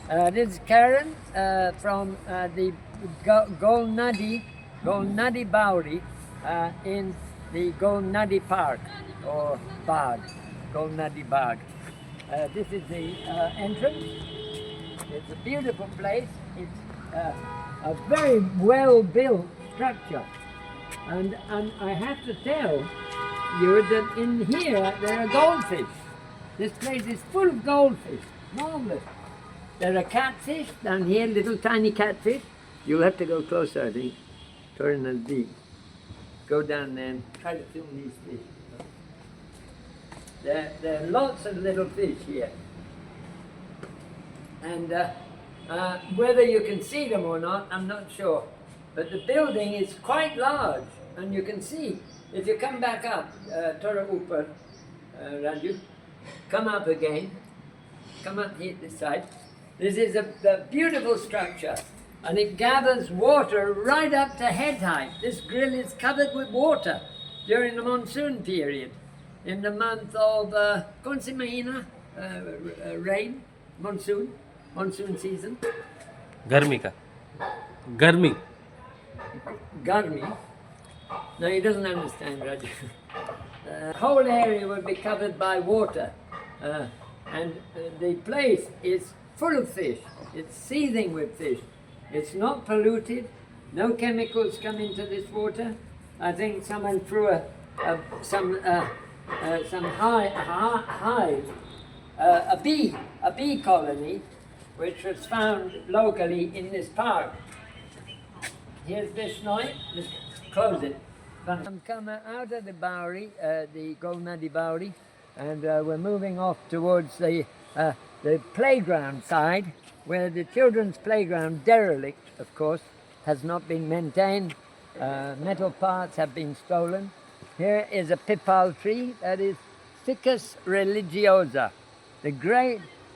This is caron from the Nadi Bauri in the Nadi Park or Bagh, Nadi Bagh. This is the entrance. It's a beautiful place. It's a very well built structure, and I have to tell you that in here there are goldfish. This place is full of goldfish. Marvelous. There are catfish down here, little tiny catfish. You'll have to go closer, I think. Turn the deep. Go down there and try to film these fish. There are lots of little fish here. And whether you can see them or not, I'm not sure. But the building is quite large, and you can see, if you come back up, Tora Upar, Raju, come up again, come up here this side. This is a beautiful structure, and it gathers water right up to head height. This grill is covered with water during the monsoon period. In the month of Kaun si mahina, rain, monsoon season. गर्मी का गर्मी Garmi. No, he doesn't understand, Raju. The whole area will be covered by water, and the place is full of fish. It's seething with fish. It's not polluted. No chemicals come into this water. I think someone threw some hive, a bee colony, which was found locally in this park. Here's Bishnoi. Let's close it. I'm coming out of the Bowery, the Nadi Bowery, and we're moving off towards the playground side, where the children's playground, derelict, of course, has not been maintained. Metal parts have been stolen. Here is a pipal tree that is Ficus religiosa,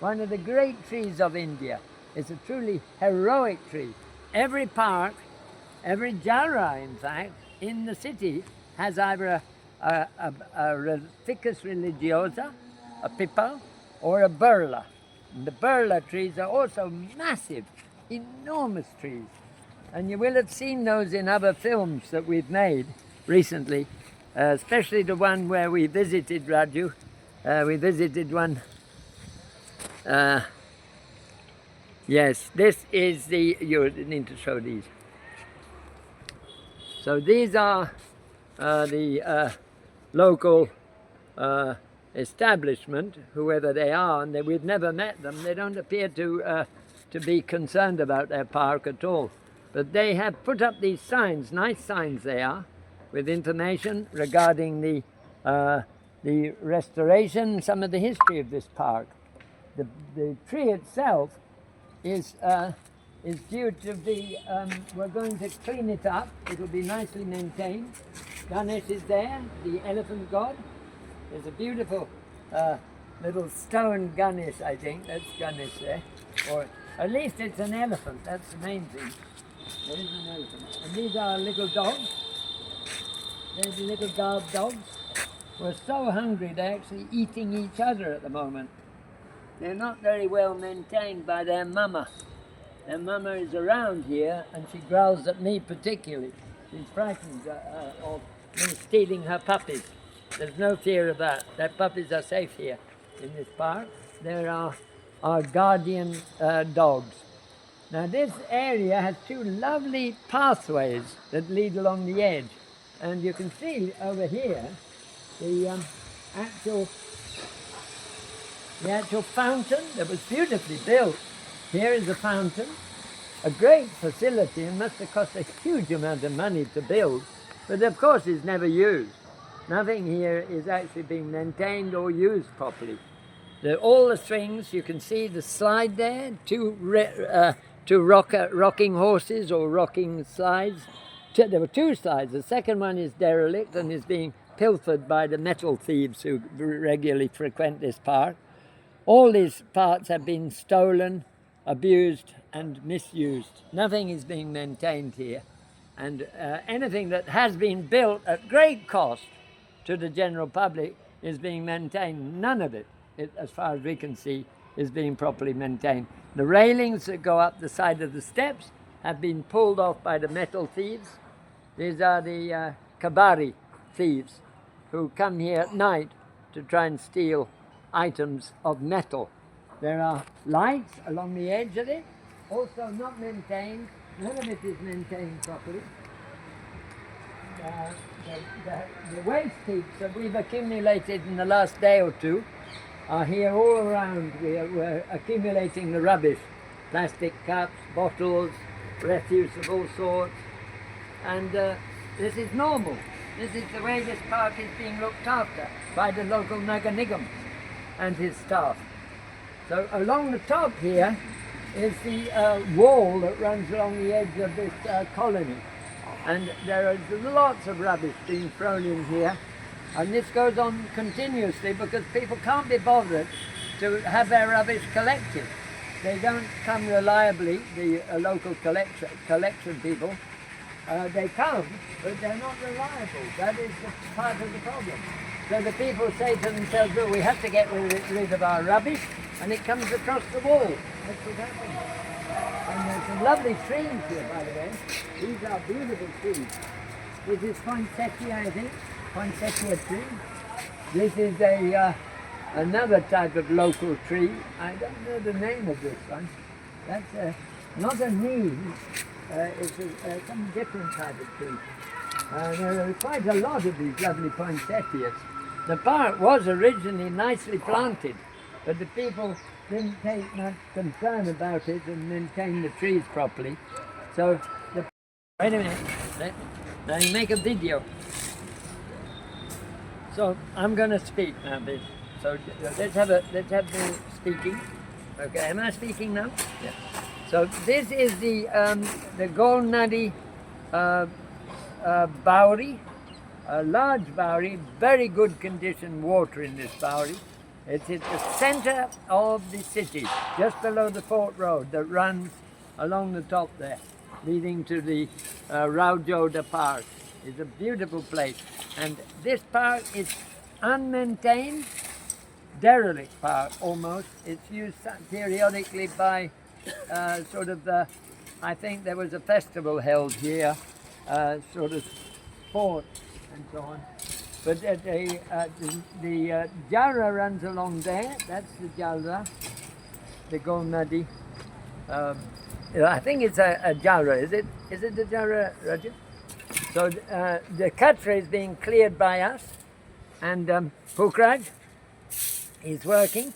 one of the great trees of India. It's a truly heroic tree. Every park, every jara, in fact, in the city has either a Ficus religiosa, a pipal, or a burla. And the burla trees are also massive, enormous trees. And you will have seen those in other films that we've made recently, especially the one where we visited Raju. We visited one. Yes, this is you need to show these. So these are the local establishment, whoever they are, and we've never met them. They don't appear to be concerned about their park at all. But they have put up these signs, nice signs they are, with information regarding the restoration, some of the history of this park. The tree itself is due to be, we're going to clean it up. It'll be nicely maintained. Ganesh is there, the elephant god. There's a beautiful little stone Ganesh, I think. That's Ganesh there. Or at least it's an elephant. That's the main thing. There is an elephant. And these are little dogs. There's little guard dogs. We're so hungry, they're actually eating each other at the moment. They're not very well maintained by their mama. Their mama is around here, and she growls at me particularly. She's frightened of me stealing her puppies. There's no fear of that. Their puppies are safe here in this park. There are our guardian dogs. Now this area has two lovely pathways that lead along the edge. And you can see over here the actual fountain that was beautifully built. Here is a fountain, a great facility, and must have cost a huge amount of money to build, but of course is never used. Nothing here is actually being maintained or used properly. All the things, you can see the slide there, two rocking horses or rocking slides. There were two slides. The second one is derelict and is being pilfered by the metal thieves who regularly frequent this park. All these parts have been stolen, abused and misused. Nothing is being maintained here. And anything that has been built at great cost to the general public is being maintained. None of it, as far as we can see, is being properly maintained. The railings that go up the side of the steps have been pulled off by the metal thieves. These are the kabari thieves who come here at night to try and steal items of metal. There are lights along the edge of it, also not maintained. None of it is maintained properly. The waste heaps that we've accumulated in the last day or two are here all around. We're accumulating the rubbish, plastic cups, bottles, refuse of all sorts, and this is normal. This is the way this park is being looked after by the local Nagar Nigam and his staff. So along the top here is the wall that runs along the edge of this colony, and there is lots of rubbish being thrown in here, and this goes on continuously because people can't be bothered to have their rubbish collected. They don't come reliably, the local collection people. They come, but they're not reliable. That is the part of the problem. So the people say to themselves, well, we have to get rid of our rubbish, and it comes across the wall. That's what happens. And there's some lovely trees here, by the way. These are beautiful trees. This is poinsettia, I think. Poinsettia tree. This is another type of local tree. I don't know the name of this one. That's not a neem. It's some different type of tree. There are quite a lot of these lovely poinsettias. The park was originally nicely planted, but the people didn't take much concern about it and maintain the trees properly. So, wait a minute, let me make a video. So I'm going to speak now. So let's have the speaking. Okay, am I speaking now? Yeah. So this is the Nadi Bowery, a large bowery, very good condition water in this bowery. It's at the centre of the city, just below the Fort Road that runs along the top there, leading to the Raujoda Park. It's a beautiful place, and this park is unmaintained, derelict park almost. It's used periodically by sort of I think there was a festival held here, sort of sports and so on. But the Jara runs along there. That's the Jara, the Gol Nadi. I think it's a Jara. Is it the Jara, Roger? So the Katra is being cleared by us, and Pukraj is working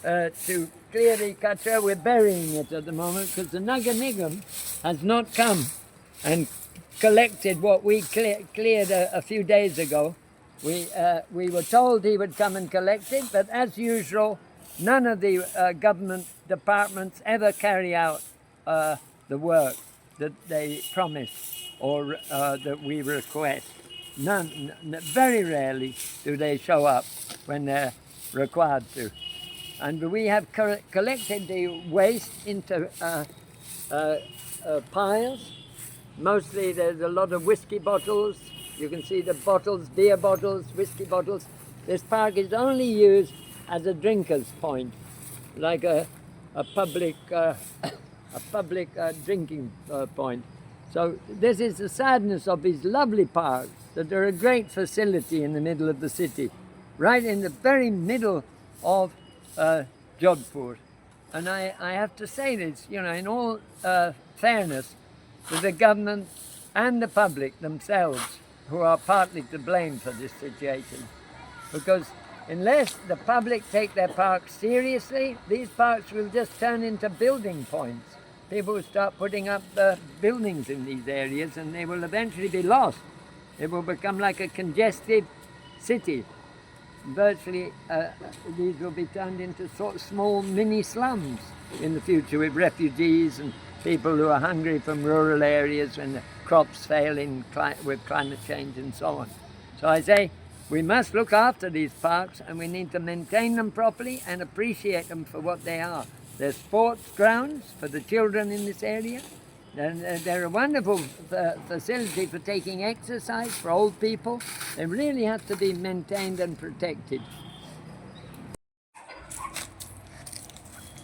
to clear the Katra. We're burying it at the moment because the Nagar Nigam has not come and collected what we cleared a few days ago. We were told he would come and collect it, but as usual, none of the government departments ever carry out the work that they promise or that we request. None, very rarely do they show up when they're required to. And we have collected the waste into piles. Mostly there's a lot of whiskey bottles. You can see the bottles, beer bottles, whiskey bottles. This park is only used as a drinker's point, like a public drinking point. So this is the sadness of these lovely parks, that they're a great facility in the middle of the city, right in the very middle of Jodhpur. And I have to say this, you know, in all fairness to the government and the public themselves, who are partly to blame for this situation. Because unless the public take their parks seriously, these parks will just turn into building points. People will start putting up buildings in these areas, and they will eventually be lost. It will become like a congested city. Virtually, these will be turned into sort of small mini slums in the future, with refugees and people who are hungry from rural areas when the crops fail with climate change and so on. So I say we must look after these parks, and we need to maintain them properly and appreciate them for what they are. They're sports grounds for the children in this area, and they're a wonderful facility for taking exercise for old people. They really have to be maintained and protected.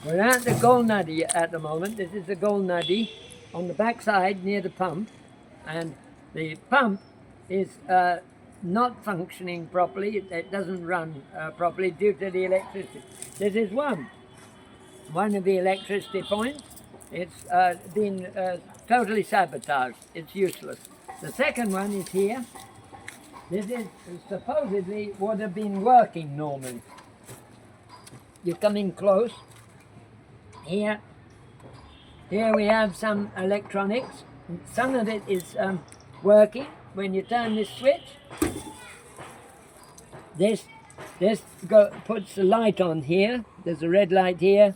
We're at the Gold Nadi at the moment. This is the Gold Nadi on the back side near the pump, and the pump is not functioning properly. It doesn't run properly due to the electricity. This is one of the electricity points. It's been totally sabotaged. It's useless. The second one is here. This is supposedly would have been working normally. You come in close. Here we have some electronics. Some of it is working. When you turn this switch, this puts the light on here. There's a red light here,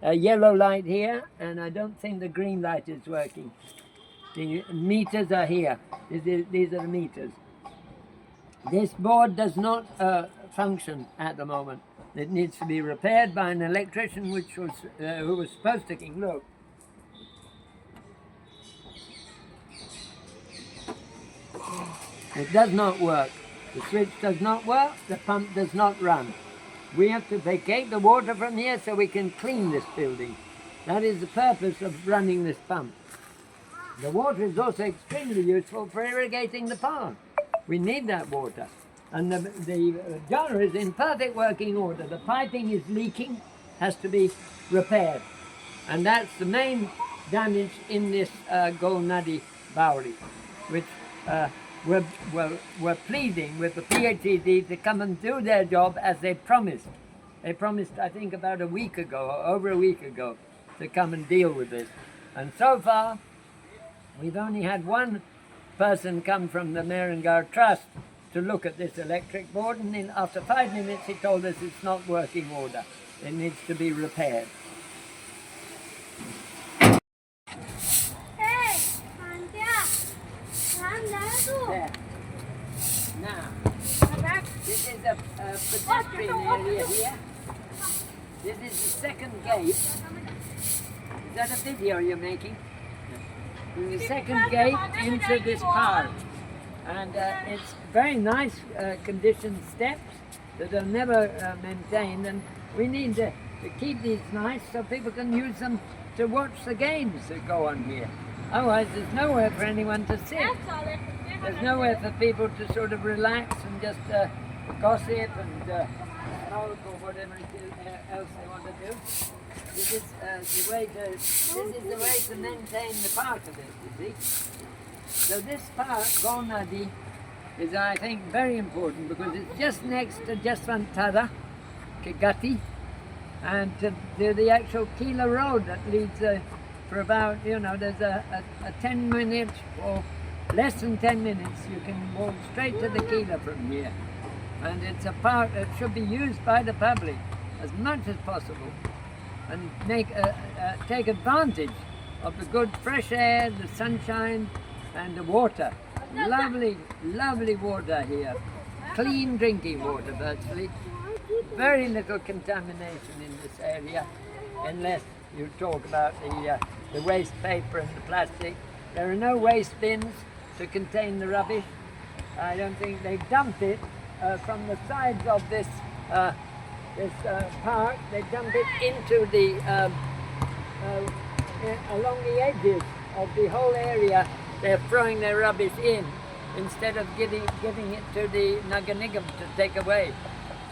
a yellow light here, and I don't think the green light is working. The meters are here. These are the meters. This board does not function at the moment. It needs to be repaired by an electrician, who was supposed to look. It does not work. The switch does not work. The pump does not run. We have to vacate the water from here so we can clean this building. That is the purpose of running this pump. The water is also extremely useful for irrigating the park. We need that water. And the jar is in perfect working order. The piping is leaking, has to be repaired. And that's the main damage in this Gold Nadi Bowery, which we're pleading with the PHED to come and do their job as they promised. They promised, I think, about a week ago, or over a week ago, to come and deal with this. And so far, we've only had one person come from the Merengar Trust to look at this electric board, and then after 5 minutes he told us it's not working order. It needs to be repaired. There. Now, this is a pedestrian area here. This is the second gate. Is that a video you're making? The second gate into this park. And it's very nice conditioned steps that are never maintained, and we need to keep these nice so people can use them to watch the games that go on here. Otherwise there's nowhere for anyone to sit. There's nowhere for people to sort of relax and just gossip and smoke or whatever else they want to do. This is the way to maintain the park of it, you see. So this park, Gold Nadi, is, I think, very important because it's just next to Jaswantara, Kegati, and to the actual Keela Road that leads for about, there's a 10 minutes or less than 10 minutes. You can walk straight to the Keela from here. And it's a park that should be used by the public as much as possible and take advantage of the good fresh air, the sunshine, and the water. Lovely, lovely water here. Clean drinking water virtually. Very little contamination in this area, unless you talk about the waste paper and the plastic. There are no waste bins to contain the rubbish. I don't think they dumped it from the sides of this park. They dump it into along the edges of the whole area. They're throwing their rubbish in instead of giving it to the Nagar Nigam to take away.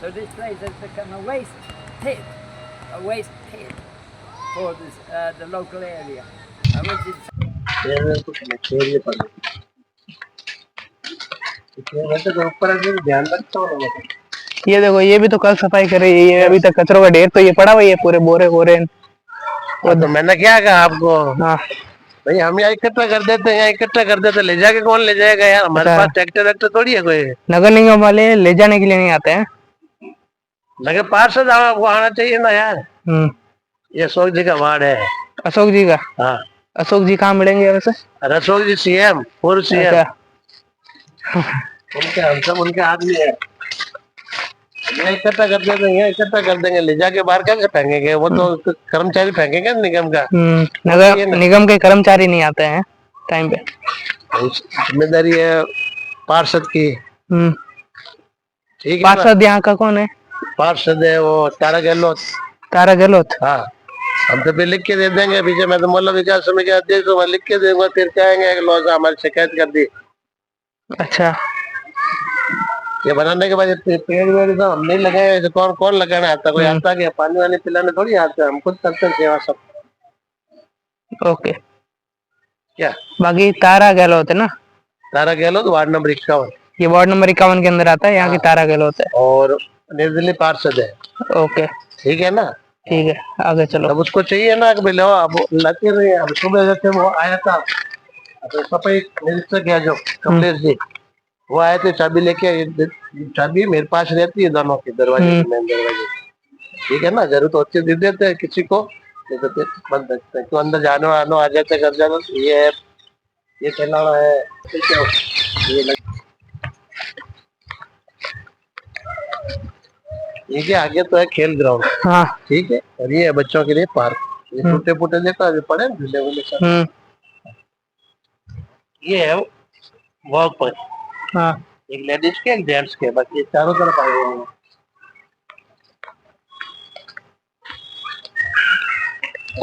So this place has become a waste pit for the local area. Which is ये देखो, ये भी तो कल सफाई करे, ये अभी तक कचरों का ढेर तो ये पड़ा हुआ है, पूरे बोरे बोरे। तो मैंने क्या कहा आपको? हाँ भाई, हम यहाँ इकट्ठा कर देते हैं, यहाँ इकट्ठा कर देते, ले जाके कौन ले जाएगा यार? हमारे पास ट्रैक्टर थोड़ी है कोई। नगर निगम वाले ले जाने के लिए नहीं आते हैं। नगर पार्षद वो आना चाहिए ना यार। ये अशोक जी का वार्ड है। अशोक जी का? हाँ। अशोक जी कहाँ मिलेंगे वैसे? अशोक जी सीएम, पूर्व सीएम। उनके आदमी है। यहाँ इकट्ठा कर देते हैं, यहाँ इकट्ठा कर देंगे, ले जाके बाहर क्या फेंकेंगे? वो तो कर्मचारी फेंकेंगे निगम का। नगर निगम के कर्मचारी नहीं आते हैं टाइम पे। जिम्मेदारी है पार्षद की। ठीक है। पार्षद यहाँ का कौन है? पार्षद है वो तारा गहलोत। तारा गहलोत? हाँ। हम तो फिर लिख के दे देंगे पीछे, मैं तो मोहल्ला विकास समिति के अध्यक्ष हूँ, मैं लिख के दूंगा, फिर कहेंगे कि लो साहब हमारी शिकायत कर दी। अच्छा। ये बनाने के बाद पेड़ वेड़ तो हम नहीं लगाए, तो कौन कौन लगाना आता, कोई आता क्या, पानी वानी पिलाने थोड़ी आता है, हम खुद करते हैं सेवा सब। ओके। क्या बाकी तारा गहलोत है ना? तारा गहलोत वार्ड नंबर 51, ये वार्ड नंबर 51 के अंदर आता है, यहाँ की तारा गहलोत है। और निर्दलीय पार्षद है। ओके ठीक है ना? ठीक है, आगे चलो। तब उसको चाहिए ना कि लो, अब लाते रहे। अब सुबह जैसे वो आया था, तो सफाई निरीक्षक है जो कमलेश जी, वो आए थे चाबी लेके। चाबी मेरे पास रहती है दोनों की, दरवाजे की, मेन दरवाजे। ठीक है ना? जरूरत होती है दे देते हैं किसी को, नहीं तो फिर बंद रखते हैं। तो अंदर जानो आनो आ जाते कर जाना। ये खिलाना है, ठीक है? ये ये के आगे तो है खेल ग्राउंड। हाँ। ठीक है, और ये है बच्चों के लिए पार्क। ये टूटे फूटे देखो अभी पड़े झूले वूले सब। ये है वॉक पर। हाँ। एक लेडीज के, एक जेंट्स के, बाकी चारों तरफ आए हुए हैं।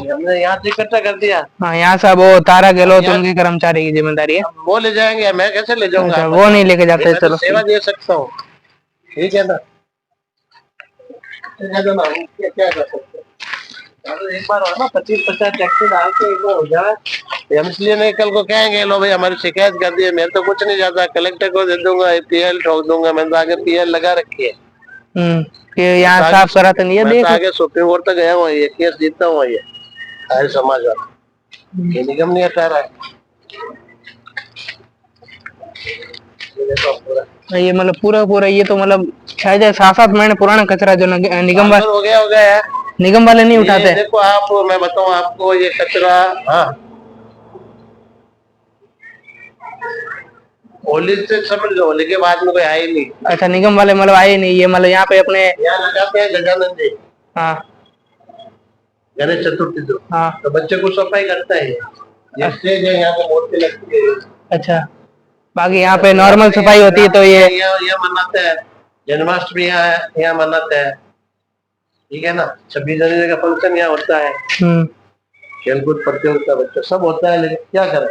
हमने यहाँ से इकट्ठा कर दिया। हाँ, यहाँ सब वो तारा गहलोत उनके कर्मचारी की जिम्मेदारी है। वो ले जाएंगे, मैं कैसे ले जाऊंगा? अच्छा, वो नहीं लेके जाते, मैं तो चलो। सेवा दे सकता हूँ। ठीक है ना? क्या कर सकते हैं? एक बार हो ना, 25-50 टैक्सी डाल के एक बार हो जाए, तो हम इसलिए नहीं कल को कहेंगे लो भाई हमारी शिकायत कर दी है। मेरे तो कुछ नहीं जाता, कलेक्टर को दे दूंगा, पीएल ठोक दूंगा। मैंने तो आगे पीएल लगा रखी है। यहाँ साफ करा तो नहीं है, मैं देख। तो आगे सुप्रीम कोर्ट तक गया हुआ, ये केस जीता हुआ, ये आर्य समाज वाला, ये निगम नहीं हटा रहा है। ये मतलब पूरा पूरा ये तो मतलब 6-7 महीने पुराना कचरा जो निगम वाले हो गया है। निगम वाले नहीं उठाते। देखो आप, मैं बताऊं आपको, ये कचरा, हाँ, होली से समझ लो, होली के बाद में कोई आए नहीं। अच्छा, निगम वाले मतलब आए नहीं, ये मतलब यहाँ पे अपने यहाँ लगाते हैं गजानन जी। हाँ। गणेश चतुर्थी जो, हाँ। तो बच्चे को सफाई करता है। ये स्टेज है, यहाँ पे मूर्ति लगती है। अच्छा, बाकी यहाँ पे नॉर्मल सफाई होती है, तो ये यहाँ मनाते हैं। जन्माष्टमी यहाँ मनाते हैं। ठीक है ना? 26 जनवरी का फंक्शन यहाँ होता है, खेलकूद प्रतियोगिता बच्चों सब होता है, लेकिन क्या करें,